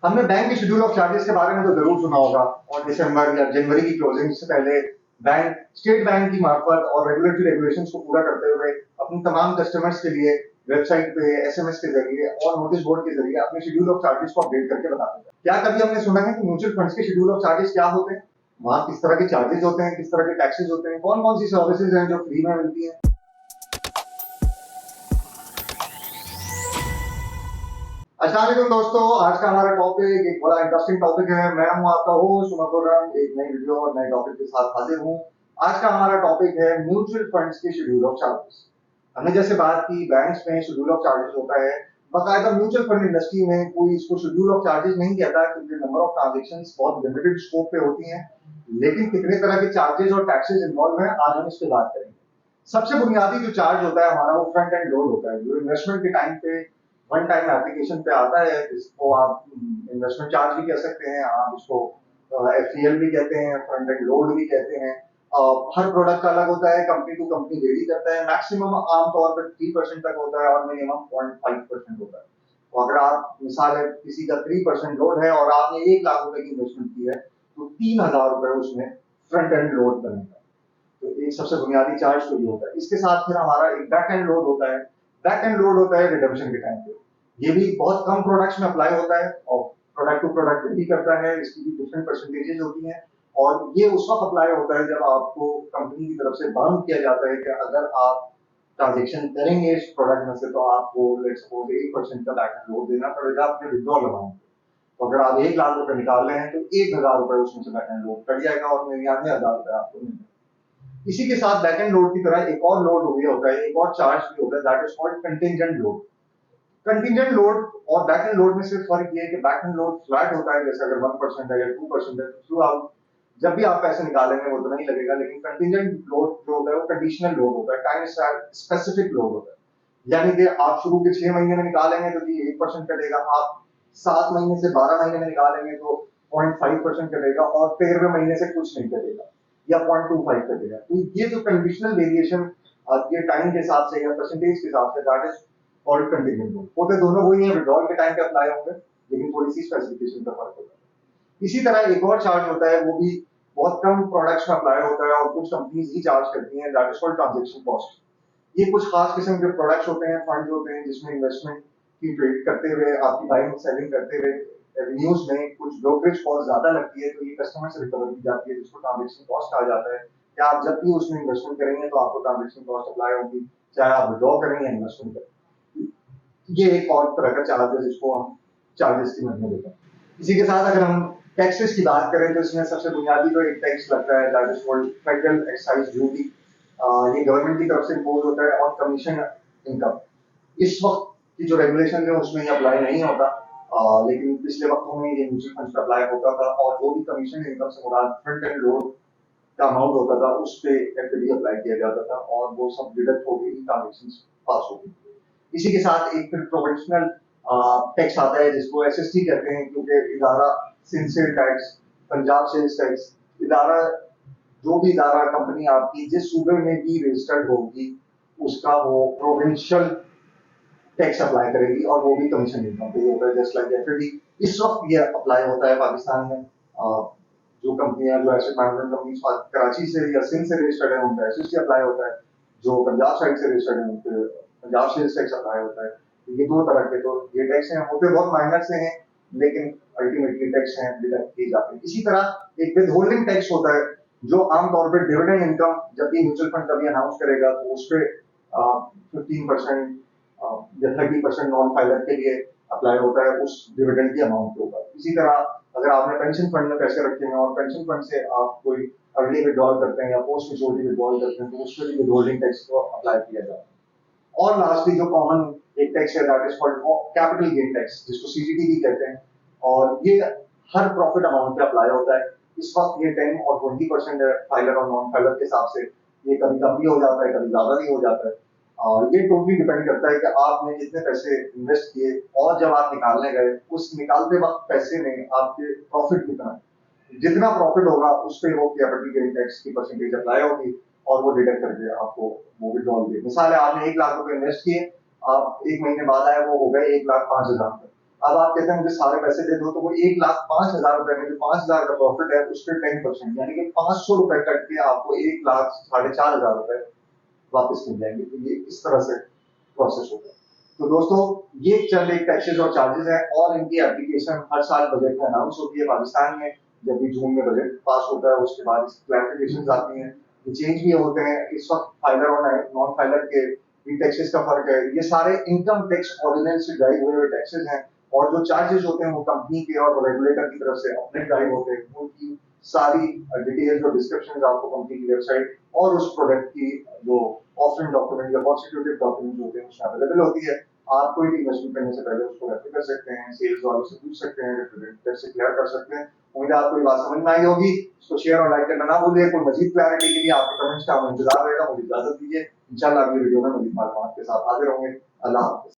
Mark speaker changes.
Speaker 1: हमने बैंक के schedule of charges के बारे में तो जरूर सुना होगा और दिसंबर या जनवरी की क्लोजिंग से पहले बैंक स्टेट बैंक की मार्फत और रेगुलेटरी रेगुलेशंस को पूरा करते हुए अपनी तमाम कस्टमर्स के लिए वेबसाइट पे एसएमएस के जरिए और नोटिस बोर्ड के जरिए अपने शेड्यूल ऑफ चार्जेस को अपडेट करके बताते हैं। क्या कभी हमने सुना है कि म्यूचुअल फंड्स के शेड्यूल ऑफ चार्जेस क्या होते हैं, वहाँ किस तरह के चार्जेस होते हैं, किस तरह के टैक्सेस होते हैं, कौन कौन सी सर्विसेज हैं जो फ्री में मिलती हैं। अस्सलाम वालेकुम दोस्तों, आज का हमारा टॉपिक एक बड़ा इंटरेस्टिंग टॉपिक है। मैं हूं आपका होस्ट उमर खुर्रम, एक नई वीडियो और नए टॉपिक के साथ हाजिर हूं। आज का हमारा टॉपिक है म्यूचुअल फंड्स के शेड्यूल ऑफ चार्जेस। हमने जैसे बात की बैंक्स में शेड्यूल ऑफ चार्जेस होता है, बाकायदा म्यूचुअल फंड इंडस्ट्री में कोई इसको शेड्यूल ऑफ चार्जेस नहीं कहता क्योंकि नंबर ऑफ ट्रांजेक्शंस बहुत लिमिटेड स्कोप पे होती हैं। लेकिन कितने तरह के चार्जेस और टैक्सेस इन्वॉल्व हैं, आज हम इस पे बात करेंगे। सबसे बुनियादी जो चार्ज होता है हमारा, वो फ्रंट एंड लोड होता है, जो इन्वेस्टमेंट के टाइम पे वन टाइम एप्लीकेशन पे आता है, जिसको आप इन्वेस्टमेंट चार्ज भी कह सकते हैं, आप इसको एफईएल भी कहते हैं, फ्रंट एंड लोड भी कहते हैं। हर प्रोडक्ट का अलग होता है, कंपनी टू कंपनी वेरी करता है। मैक्सिमम आमतौर पर 3% तक होता है और मिनिमम 0.5% होता है। तो अगर आप मिसाल है किसी का 3% लोड है और आपने 1 लाख रुपए की इन्वेस्टमेंट की है, तो 3,000 रुपए उसमें फ्रंट एंड लोड बनेगा। तो एक सबसे बुनियादी चार्ज तो ये होता है। इसके साथ फिर हमारा एक बैक एंड लोड होता है। बैक एंड लोड होता है रिडम्पशन के टाइम पे। ये भी बहुत कम प्रोडक्ट्स में अप्लाई होता है और प्रोडक्ट टू प्रोडक्ट वेरी करता है, इसकी भी डिफरेंट परसेंटेजेस होती हैं। और ये उस वक्त अप्लाई होता है जब आपको कंपनी की तरफ से बाउंड किया जाता है कि अगर आप ट्रांजेक्शन करेंगे इस प्रोडक्ट में से, तो आपको लेट्स सपोज 1% का बैक एंड लोड देना पड़ेगा अपने विड्रॉल अमाउंट। तो अगर आप 1 लाख रुपए निकाल रहे हैं तो 1,000 रुपए उसमें से बैक एंड लोड कट जाएगा और 99,000 रुपए आपको मिलेगा। इसी के साथ बैक एंड लोड की तरह एक और लोड हो गया होता है, एक और चार्ज भी होता है, that is called contingent load. Contingent load और बैक एंड लोड में सिर्फ फर्क ये है कि बैक एंड लोड फ्लैट होता है, जैसे अगर 1% है या 2% है तो थ्रू आउट जब भी आप पैसे निकालेंगे वो तो नहीं लगेगा। लेकिन कंटिंजेंट लोड जो होता है वो कंडीशनल लोड होता है, टाइम स्पेसिफिक लोड होता है। यानी कि आप शुरू के 6 महीने में निकालेंगे तो ये 1% कटेगा, आप 7 महीने से 12 महीने में निकालेंगे तो 0.5% कटेगा और 13वें महीने से कुछ नहीं कटेगा या 0.25 कटेगा। तो ये जो कंडीशनल वेरिएशन आपके टाइम के हिसाब से या परसेंटेज के हिसाब से, that is called contingent load. होते दोनों वही है, विड्रॉल के टाइम पे अप्लाई होंगे लेकिन थोड़ी सी स्पेसिफिकेशन का फर्क होता है। इसी तरह एक और चार्ज होता है, वो भी बहुत कम प्रोडक्ट्स में अप्लाई होता है और कुछ कंपनीज ही चार्ज करती हैं, that is called transaction cost. ये कुछ खास किस्म के प्रोडक्ट्स होते हैं, फंड होते हैं जिसमें इन्वेस्टमेंट की ट्रेड करते हुए, आपकी बाइंग सेलिंग करते हुए रेवेन्यूज में कुछ ब्रोकरेज कॉस्ट ज्यादा लगती है, तो ये कस्टमर से रिकवर की जाती है, जिसको ट्रांजेक्शन कॉस्ट कहा जाता है। क्या आप जब भी उसमें इन्वेस्टमेंट करेंगे तो आपको ट्रांजेक्शन कॉस्ट अप्लाई होगी, चाहे आप विड्रॉ करें या इन्वेस्टमेंट करें। ये एक और तरह का चार्ज है जिसको हम चार्जेस की मदद में देते हैं। इसी के साथ अगर हम टैक्सेस की बात करें तो इसमें सबसे बुनियादी जो एक टैक्स लगता है, that is called federal excise duty. ये गवर्नमेंट की तरफ से इम्पोज होता है ऑन कमीशन इनकम। इस वक्त की जो रेगुलेशन है उसमें ये अप्लाई नहीं होता, लेकिन पिछले वक्तों में ये म्यूचुअल फंड पे अप्लाई होता था और जो भी कमीशन इनकम से मुराद फ्रंट एंड लोड का अमाउंट होता था उस पे एफडी अप्लाई किया जाता था और वो सब डिडक्ट होगी, ट्रांजेक्शन पास होगी। इसी के साथ एक फिर प्रोविंशनल टैक्स आता है जिसको एसएसटी कहते हैं, क्योंकि इदारा सिंसियर टैक्स, पंजाब सेल्स टैक्स इदारा, जो भी इदारा कंपनी आपकी जिस सूबे में भी रजिस्टर्ड होगी उसका वो प्रोविंशियल टैक्स अप्लाई करेगी और वो भी कमीशन इनकम पे ही होता है, जस्ट लाइक एफडी। इस वक्त ये अप्लाई होता है पाकिस्तान में। जो कंपनियां, जो एसेट मैनेजमेंट कंपनी कराची से या सिंध से रजिस्टर्ड है उन पे एसएसटी अप्लाई होता है, जो पंजाब साइड से रजिस्टर्ड है उन पे पंजाब सेल्स टैक्स अप्लाई होता है। तो ये दो तरह के तो ये टैक्स हैं, होते बहुत माइनर से हैं लेकिन अल्टीमेटली टैक्स हैं, डिडक्ट किए जाते हैं। इसी तरह एक विद होल्डिंग टैक्स होता है जो आमतौर पर डिविडेंड इनकम जब भी म्यूचुअल फंड कभी अनाउंस करेगा तो उस पर 15% या 30% नॉन फाइलर के लिए अप्लाई होता है उस डिविडेंड की अमाउंट के ऊपर। इसी तरह अगर आपने पेंशन फंड में पैसे रखे हैं और पेंशन फंड से आप कोई अर्ली विड्रॉल करते हैं या पोस्ट मेच्योरिटी विड्रॉल करते हैं तो उस पर भी विदहोल्डिंग टैक्स को अप्लाई किया जाता है। और लास्टली जो कॉमन एक टैक्स है, that is called capital gain tax, जिसको सीजीटी भी कहते हैं, और ये हर प्रॉफिट अमाउंट पे अप्लाई होता है। इस वक्त ये 10 और 20% है फाइलर और नॉन फाइलर के हिसाब से। ये कभी कम भी हो जाता है, कभी ज्यादा भी हो जाता है, और ये टोटली डिपेंड करता है कि आपने जितने पैसे इन्वेस्ट किए और जब आप निकालने गए उस निकालते वक्त पैसे में आपके प्रॉफिट कितना है। जितना प्रॉफिट होगा उस पर वो कैपिटल गेन टैक्स की परसेंटेज अप्लाई होगी और वो डिडक्ट करके आपको वो विड्रॉल दिए। मिसाल है आपने 1 लाख रुपए इन्वेस्ट किए, आप 1 महीने बाद आए वो हो गए 1,05,000 रुपए, अब आप कहते हैं मुझे सारे पैसे दे दो, तो वो 1,05,000 रुपए में जो 5,000 का प्रॉफिट है उस पर 10%, यानी कि 500 रुपए कट के आपको 1,04,500 वापस मिल जाएंगे। तो ये इस तरह से प्रोसेस होता है। तो दोस्तों, ये चंद एक टैक्सेस और चार्जेस हैं, और इनकी एप्लीकेशन हर साल बजट में अनाउंस होती है पाकिस्तान में। जब भी जून में बजट पास होता है उसके बाद इसकी क्लैरिफिकेशन आती हैं, ये चेंज भी होते हैं। इस वक्त फाइलर और नॉन फाइलर के भी टैक्सेस का फर्क है। ये सारे इनकम टैक्स ऑर्डिनेंस से ड्राइव हुए हुए टैक्सेस हैं, और जो चार्जेस होते हैं वो कंपनी के और रेगुलेटर की तरफ से अपने ड्राइव होते हैं। उनकी सारी डिटेल्स और डिस्क्रिप्शन आपको कंपनी की वेबसाइट और उस प्रोडक्ट की जो ऑफरिंग डॉक्यूमेंट या कॉन्स्टिट्यूटिव डॉक्यूमेंट होते हैं उसमें अवेलेबल होती है। आप कोई भी इन्वेस्टमेंट करने से पहले उसको रेफर कर सकते हैं, सेल्स वालों से पूछ सकते हैं, रिप्रेजेंटेटिव से क्लियर कर सकते हैं। उम्मीद है आपको ये बात समझ में आई होगी। इसको शेयर और लाइक करना ना भूलिए। कोई मजीद क्लैरिटी के लिए आपके कमेंट्स का हमें इंतजार रहेगा। मुझे इजाजत दीजिए, इंशाल्लाह अगली वीडियो में मजीद मालूमात के साथ हाजिर होंगे। अल्लाह हाफिज।